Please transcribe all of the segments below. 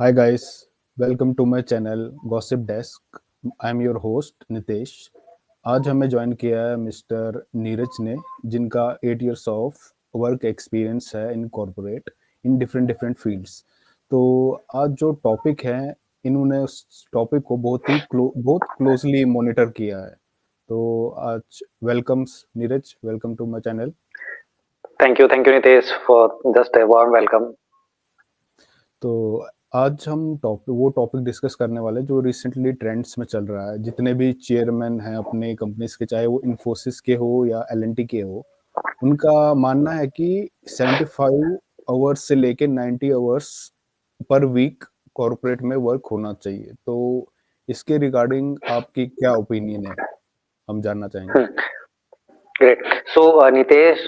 Hi guys, welcome to my channel Gossip Desk. I am your host Nitesh. आज हमें join किया है mister Neeraj ने, जिनका 8 years ऑफ वर्क एक्सपीरियंस है in corporate in different different fields. तो आज जो टॉपिक है, इन्होंने उस टॉपिक को बहुत क्लोजली मॉनिटर किया है। तो आज welcomes Neeraj, welcome to my channel. Thank you, Nitesh, for just a warm welcome. तो आज हम टॉपिक डिस्कस करने वाले जो रिसेंटली ट्रेंड्स में चल रहा है। जितने भी चेयरमैन हैं अपने कंपनीज के, चाहे वो इन्फोसिस के हो या एल के हो, उनका मानना है कि 75 आवर्स से लेके 90 आवर्स पर वीक कॉरपोरेट में वर्क होना चाहिए। तो इसके रिगार्डिंग आपकी क्या ओपिनियन है, हम जानना चाहेंगे। Great. So, Nitesh,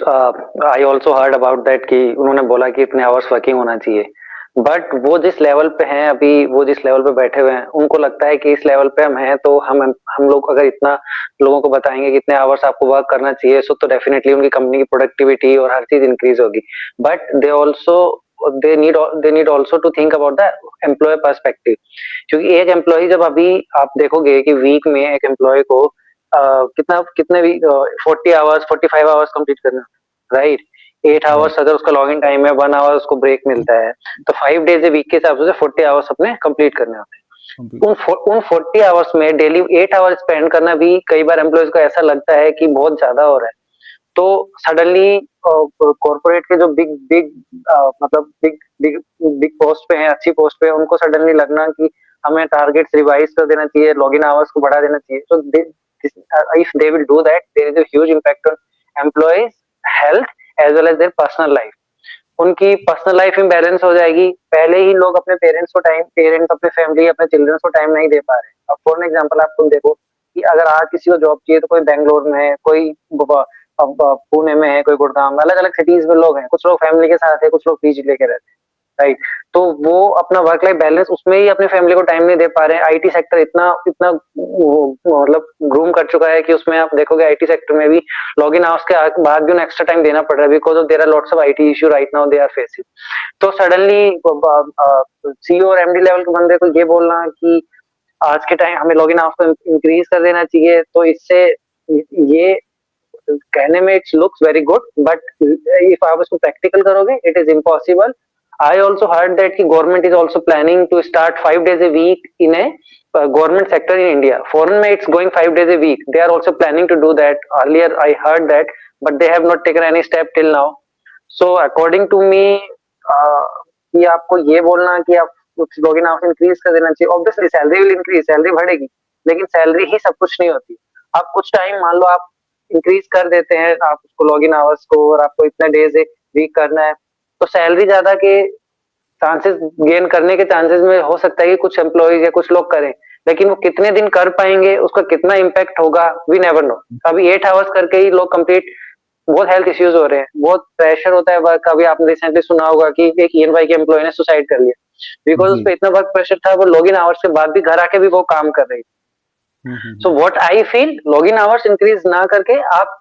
I also heard about that कि उन्होंने बोला कि इतने आवर्स वर्किंग होना चाहिए। बट वो जिस लेवल पे हैं अभी, वो जिस लेवल पे बैठे हुए हैं, उनको लगता है कि इस लेवल पे हम हैं तो हम लोग अगर इतना लोगों को बताएंगे कि इतने आवर्स आपको वर्क करना चाहिए, सो तो डेफिनेटली उनकी कंपनी की प्रोडक्टिविटी और हर चीज इंक्रीज होगी। But they need also to think about the employ perspective. क्योंकि एक एम्प्लॉय, जब अभी आप देखोगे कि वीक में एक एम्प्लॉय को कितने भी 40 आवर्स 45 आवर्स कंप्लीट करना, राइट। 8 hours right. अगर उसका लॉगिन टाइम है, 1 आवर उसको ब्रेक मिलता है, तो 5 डेज ए वीक के हिसाब से 40 आवर्स अपने कंप्लीट करने होते हैं। उन 40 आवर्स में डेली 8 आवर स्पेंड करना भी कई बार एम्प्लॉयज को ऐसा लगता है कि बहुत ज्यादा हो रहा है। तो सडनली कॉर्पोरेट के जो बिग बिग मतलब बिग बिग बिग पोस्ट पे हैं, अच्छी पोस्ट पे हैं, उनको सडनली लगना कि हमें टारगेट्स रिवाइज कर देना चाहिए, लॉगिन आवर्स को बढ़ा देना चाहिए। तो if they will do that, there is a huge impact on employees health as well as their personal life. उनकी पर्सनल लाइफ में बैलेंस हो जाएगी। पहले ही लोग अपने पेरेंट्स अपने फैमिली अपने चिल्ड्रंस को टाइम नहीं दे पा रहे। अब फॉर एग्जांपल आप तुम देखो कि अगर आज किसी को जॉब चाहिए तो कोई बैंगलोर में है, कोई पुणे में है, कोई गुड़गांव में, अलग अलग सिटीज में लोग हैं। कुछ लोग फैमिली के साथ है, कुछ लोग पीजी लेके रहते हैं, राइट। तो वो अपना वर्क लाइफ बैलेंस उसमें ही अपने फैमिली को टाइम नहीं दे पा रहे हैं। आईटी सेक्टर इतना इतना मतलब ग्रूम कर चुका है कि उसमें आप देखोगे आईटी सेक्टर में भी लॉग इन आवर्स के बाद भी एक्स्ट्रा टाइम देना पड़ रहा है, because of there are lots of IT issue right now they are facing. तो सडनली सीईओ और एमडी लेवल के बंदे को ये बोलना कि आज के टाइम हमें लॉग इन आवर्स को इंक्रीज कर देना चाहिए, तो इससे ये कहने में it's looks very good, but if आप इसको प्रैक्टिकल करोगे it is impossible. I also heard that the government is also planning to start 5 days a week in a government sector in India. Foreign में it's going 5 days a week. They are also planning to do that. Earlier I heard that, but they have not taken any step till now. So according to me, कि आपको ये बोलना कि आप कुछ login hours increase कर देना चाहिए, obviously salary will increase, salary बढ़ेगी, लेकिन सैलरी ही सब कुछ नहीं होती। आप कुछ टाइम मान लो आप इंक्रीज कर देते हैं आप उसको लॉगिन आवर्स को, और आपको इतना डेज ए वीक करना है, तो सैलरी ज्यादा के चांसेस गेन करने के चांसेस में हो सकता है कि कुछ एम्प्लॉयज या कुछ लोग करें, लेकिन वो कितने दिन कर पाएंगे, उसका कितना इम्पैक्ट होगा, वी नेवर नो। अभी 8 आवर्स करके ही लोग कंप्लीट, बहुत हेल्थ इश्यूज हो रहे हैं, बहुत प्रेशर होता है वर्क। अभी आपने रिसेंटली सुना होगा कि एक ईएनवाई के एम्प्लॉय ने सुसाइड कर लिया, बिकॉज उस जी। पर इतना वर्क प्रेशर था, वो लॉगिन आवर्स के बाद भी घर आके भी वो काम कर रही। So hmm. What I feel, login hours increase ना करके आप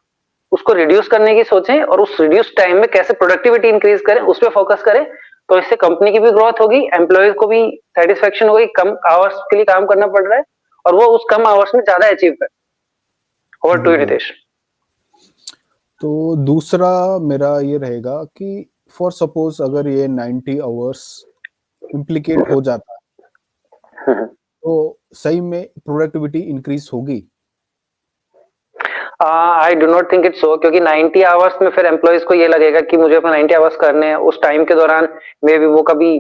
उसको रिड्यूस करने की सोचें, और उस रिड्यूस टाइम में कैसे प्रोडक्टिविटी इंक्रीज करें उस पर फोकस करें। तो इससे कंपनी की भी ग्रोथ होगी, एम्प्लॉयज को भी सेटिस्फेक्शन होगी, कम आवर्स के लिए काम करना पड़ रहा है और वो उस कम आवर्स में ज्यादा अचीव कर। ओवर टू बिल्कुल। नितेश। तो दूसरा मेरा ये रहेगा कि फॉर सपोज अगर ये 90 आवर्स इम्प्लीकेट हो जाता है, तो सही में प्रोडक्टिविटी इंक्रीज होगी। I do not think it's so, क्योंकि 90 आवर्स में फिर एम्प्लॉयज को ये लगेगा कि मुझे अपना 90 आवर्स करने हैं। उस टाइम के दौरान मे बी वो कभी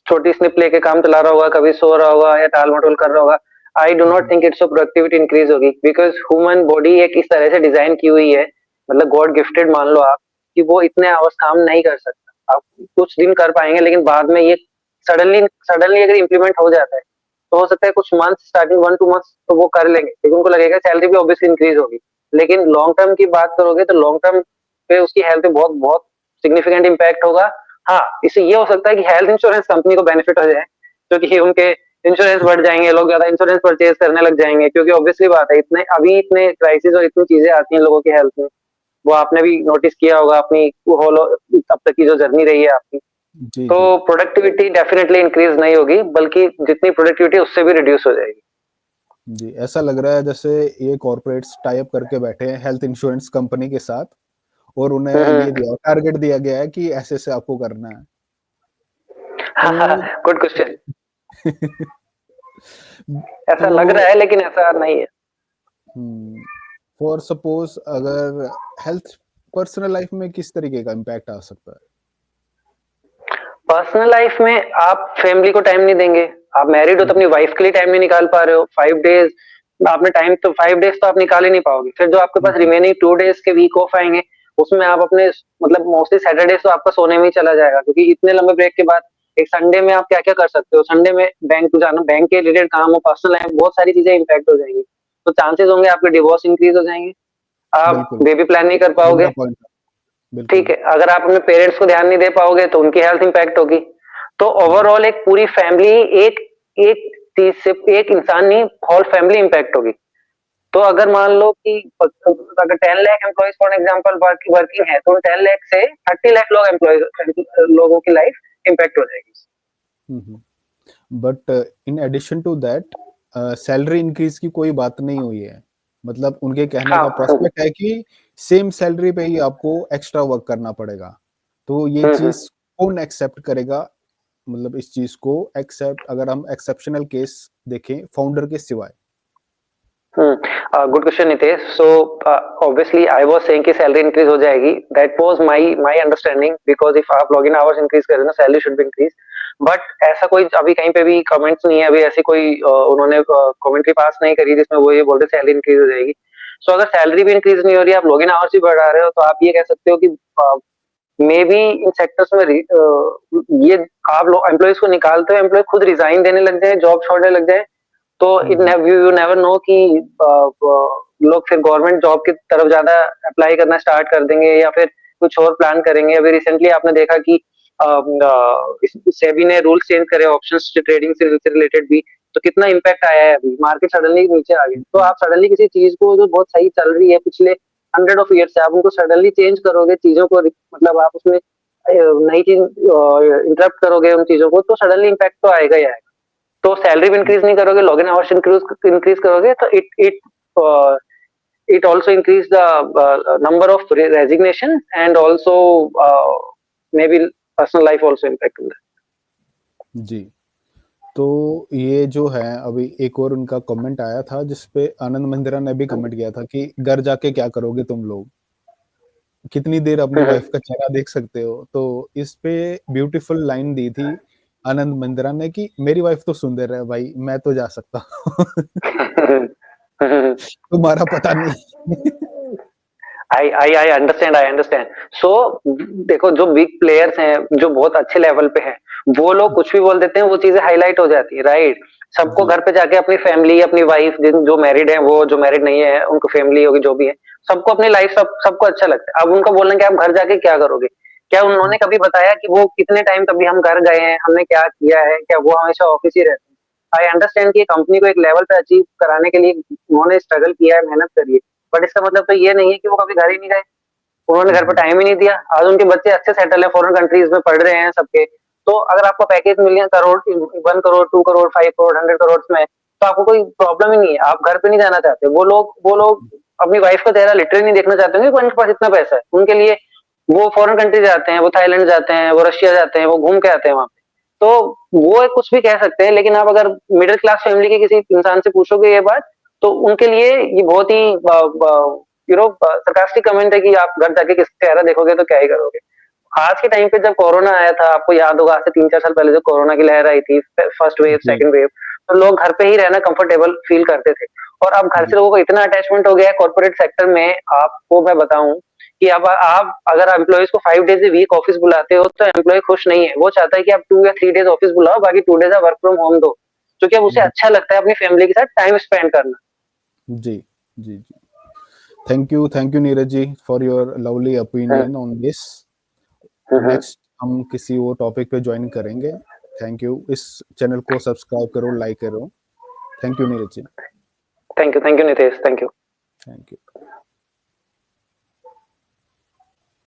छोटी स्निप लेके काम चला रहा होगा, कभी सो रहा होगा या टाल मटोल कर रहा होगा। I do not think it's so productivity increase होगी, बिकॉज ह्यूमन बॉडी एक इस तरह से डिजाइन की हुई है, मतलब गॉड गिफ्टेड मान लो आप, कि वो इतने आवर्स काम नहीं कर सकता। आप कुछ दिन कर पाएंगे, लेकिन बाद में ये सडनली सडनली अगर इम्प्लीमेंट हो जाता है, तो हो सकता है कुछ मंथ, स्टार्टिंग 1-2 मंथ्स तो वो कर लेंगे, क्योंकि उनको लगेगा सैलरी भी ऑब्वियसली इंक्रीज होगी। लेकिन लॉन्ग टर्म की बात करोगे तो लॉन्ग टर्म पे उसकी हेल्थ पे बहुत बहुत सिग्निफिकेंट इम्पैक्ट होगा। हाँ, इससे ये हो सकता है कि हेल्थ इंश्योरेंस कंपनी को बेनिफिट हो जाए, क्योंकि उनके इंश्योरेंस बढ़ जाएंगे, लोग ज्यादा इंश्योरेंस परचेज करने लग जाएंगे, क्योंकि ऑब्वियसली बात है इतने क्राइसिस और इतनी चीजें आती हैं लोगों की हेल्थ में। वो आपने भी नोटिस किया होगा अपनी होल अब तक की जो जर्नी रही है आपकी। जी, तो जी। प्रोडक्टिविटी डेफिनेटली इंक्रीज नहीं होगी, बल्कि जितनी प्रोडक्टिविटी उससे भी रिड्यूस हो जाएगी। जी, ऐसा लग रहा है जैसे ये कॉर्पोरेट्स टाई अप करके बैठे हैं हेल्थ इंश्योरेंस कंपनी के साथ और उन्हें ये हम्म। दिया टारगेट दिया गया है कि ऐसे-ऐसे आपको करना है। तो गुड क्वेश्चन। तो ऐसा लग रहा है लेकिन ऐसा नहीं है। हुँ, फॉर सपोज़ अगर हेल्थ पर्सनल लाइफ में किस तरीके का इम्पैक्ट आ सकता है? पर्सनल लाइफ में आप फैमिली को टाइम नहीं देंगे। आप मैरिड हो तो हुँ, अपनी वाइफ के लिए टाइम नहीं निकाल पा रहे हो। 5 डेज़ आपने टाइम तो 5 डेज़ तो आप निकाल ही नहीं पाओगे। फिर जो आपके हुँ, पास हुँ, रिमेनिंग 2 डेज़ के वीक ऑफ आएँगे, उसमें आप अपने मतलब मोस्टली सैटरडे तो आपका सोने में ही चला जाएगा, क्योंकि इतने लंबे ब्रेक के बाद एक संडे में आप क्या-क्या कर सकते हो? संडे में बैंक जाना, बैंक के रिलेटेड काम हो, पर्सनल लाइफ, बहुत सारी चीज़ें इम्पैक्ट हो जाएँगी। तो चांसेस होंगे आपके डिवोर्स इंक्रीज़ हो जाएँगे। आप बिल्कुल, बेबी प्लान नहीं कर बढ़िया पाओगे। पॉइंट है। ठीक बिल्कुल। है, अगर आप अपने पेरेंट्स को ध्यान नहीं दे पाओगे तो उनकी हेल्थ इम्पैक्ट होगी। तो जी, ओवरऑल एक पूरी फैमिली एक एक चीज़ से एक इंसान नहीं, होल फैमिली इम्पैक्ट होगी। तो अगर मान लो कि अगर 10 lakh employees for example working है, तो 10 लाख से 30 लाख लोग एम्प्लॉइज लोगों की लाइफ इम्पैक्ट हो जाएगी। हुँ, हुँ। But in addition to that salary increase की कोई बात नहीं हुई है। मतलब उनके कहने का हाँ। प्रोस्पेक्ट है कि सेम सैलरी पे ही आपको एक्स्ट्रा वर्क करना पड़ेगा। तो ये हुँ, हुँ। चीज़ कौन एक्सेप्ट करेगा? मतलब इस चीज़ को एक्सेप्ट अगर हम एक्सेप्शनल केस देखें फाउंडर के सिवाय। Good question Nitesh. So obviously I was saying कि सैलरी इंक्रीज हो जाएगी। That was my my understanding, because if आप लॉगिन आवर्स इंक्रीज कर रहे हो ना, salary should be increase. But ऐसा कोई अभी कहीं पे भी कमेंट्स नहीं है, अभी ऐसी कोई उन्होंने कमेंट्री पास नहीं करी जिसमें वो ये बोल रहे सैलरी इंक्रीज हो जाएगी। सो अगर सैलरी भी इंक्रीज नहीं हो रही है, आप लॉगिन आवर्स भी बढ़ा रहे हो, तो आप ये कह सकते हो कि मे बी इन सेक्टर्स में ये आप लोग एम्प्लॉइज को निकालते हो, एम्प्लॉय खुद रिजाइन देने लग जाए, जॉब छोड़ने लग जाए, तो hmm, it hmm. You never know कि लोग फिर गवर्नमेंट जॉब की तरफ ज्यादा अप्लाई करना स्टार्ट कर देंगे या फिर कुछ और प्लान करेंगे। अभी रिसेंटली आपने देखा कि सेबी ने रूल्स चेंज करे ऑप्शंस ट्रेडिंग से रिलेटेड भी, तो कितना इम्पैक्ट आया है। अभी मार्केट सडनली नीचे आ गई, हुँ, तो हुँ। आप सडनली किसी चीज को जो बहुत सही चल रही है पिछले 100 ऑफ ईयर से, आप उनको सडनली चेंज करोगे चीजों को, मतलब आप उसमें नई चीज इंटरप्ट करोगे उन चीजों को, तो सडनली इम्पैक्ट तो आएगा ही आएगा। तो सैलरी भी इंक्रीज नहीं करोगे, लॉगिन आवर्स इंक्रीज इंक्रीज करोगे, तो it it it also increase the number of resignation and also maybe personal life also impact on that. जी। तो ये जो है अभी एक और उनका कमेंट आया था जिस पे आनंद महिंद्रा ने भी कमेंट किया था कि घर जाके क्या करोगे तुम लोग? कितनी देर अपनी वाइफ का चेहरा देख सकते हो? तो इस पे ब्यूटीफुल लाइन दी थी आनंद महिंद्रा ने कि मेरी वाइफ तो सुंदर है भाई, मैं तो जा सकता हूँ। तुम्हारा पता नहीं। I understand, I understand. सो देखो, जो बिग प्लेयर्स हैं, जो बहुत अच्छे लेवल पे हैं, वो लोग कुछ भी बोल देते हैं, वो चीजें हाईलाइट हो जाती है, राइट? सबको जी, घर पे जाके अपनी फैमिली, अपनी वाइफ, जिन जो मैरिड है वो, जो मैरिड नहीं है उनको फैमिली होगी, जो भी है, सबको अपनी लाइफ सबको अच्छा लगता है। अब उनको बोलना कि आप घर जाके क्या करोगे, क्या उन्होंने हुँ, कभी बताया कि वो कितने टाइम कभी हम घर गए हैं, हमने क्या किया है? क्या वो हमेशा ऑफिस ही रहते हैं? आई अंडरस्टैंड कि कंपनी को एक लेवल पे अचीव कराने के लिए उन्होंने स्ट्रगल किया है, मेहनत करी है, बट इसका मतलब तो ये नहीं है कि वो कभी घर ही नहीं गए, उन्होंने हुँ, घर पे हुँ, टाइम ही नहीं दिया। आज उनके बच्चे अच्छे सेटल है, फॉरेन कंट्रीज में पढ़ रहे हैं सबके। तो अगर आपको पैकेज मिल गया करोड़, 1 करोड़, 2 करोड़, 5 करोड़, 100 करोड़ में, तो आपको कोई प्रॉब्लम ही नहीं है, आप घर पे नहीं जाना चाहते। वो लोग अपनी वाइफ का चेहरा लिटरली नहीं देखना चाहते हैं कि उनके पास इतना पैसा है। उनके लिए वो फॉरेन कंट्री जाते हैं, वो थाईलैंड जाते हैं, वो रशिया जाते हैं, वो घूम के आते हैं वहां पे। तो वो कुछ भी कह सकते हैं, लेकिन आप अगर मिडिल क्लास फैमिली के किसी इंसान से पूछोगे ये बात, तो उनके लिए ये बहुत ही सरकास्टिक कमेंट है कि आप घर जाके किसका चेहरा देखोगे तो क्या ही करोगे। आज के टाइम पे जब कोरोना आया था, आपको याद होगा, आज से 3-4 साल पहले जब कोरोना की लहर आई थी, फर्स्ट वेव, जी, सेकंड वेव, तो लोग घर पे ही रहना कंफर्टेबल फील करते थे। और अब घर जी, से लोगों को इतना अटैचमेंट हो गया है कॉर्पोरेट सेक्टर में, आपको मैं बताऊं कि अब आप अगर एम्प्लॉइज को 5 डेज ए वीक ऑफिस बुलाते हो, तो एम्प्लॉय खुश नहीं है। वो चाहता है कि आप 2 या 3 डेज ऑफिस बुलाओ, बाकी 2 डेज आप वर्क फ्रॉम होम दो, क्योंकि अब उसे जी, अच्छा लगता है अपनी फैमिली के साथ टाइम स्पेंड करना। जी, जी, जी। Thank you Neeraj ji for your lovely opinion on this. Hmm. Next हम किसी और टॉपिक पे जॉइन करेंगे। Thank you. इस चैनल को सब्सक्राइब करो, लाइक करो। Thank you Neeraj ji. Thank you Nitesh, thank you. Thank you.